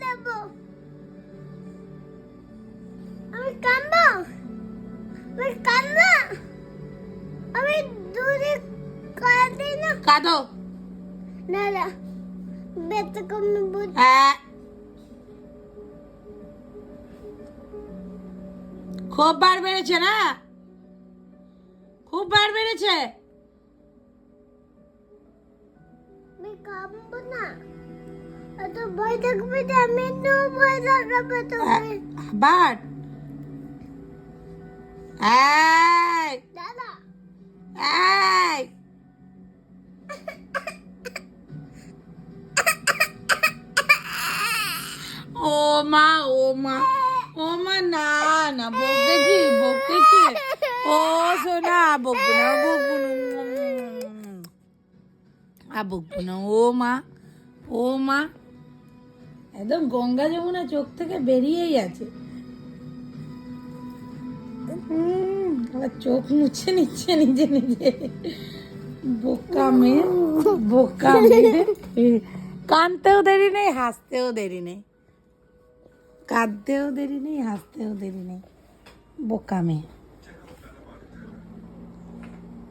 দেবো। আমি কাঁদবো, আমি কাঁদবো, আমি দূরে কাঁদি না। কাঁদো। না না, বেঁচে কমে বুঝ। হ্যাঁ, খুব বার বেড়েছে না, খুব বার বেড়েছে। আমি কাঁদবো না, এত ভয় থাকবে যে আমি তো ভয় থাকবে তুমি। আবার এই দাদা এই ও মা, ও মা, ও মা, না না, বকেছি বকেছি। ও সোনা, বকবো না, বকবো না, বকবো না। ও মা, ও মা, একদম গঙ্গা যমুনা চোখ থেকে বেরিয়েই আছে। আবার চোখ মুছে নিচ্ছে নিজে নিজে। বোকা মেয়ে, বোকা মেয়ে। কানতেও দেরি নেই, হাসতেও দেরি নেই, কাঁদতেও দেরি নেই, হাসতেও দেরি নেই, বোকা মেয়ে।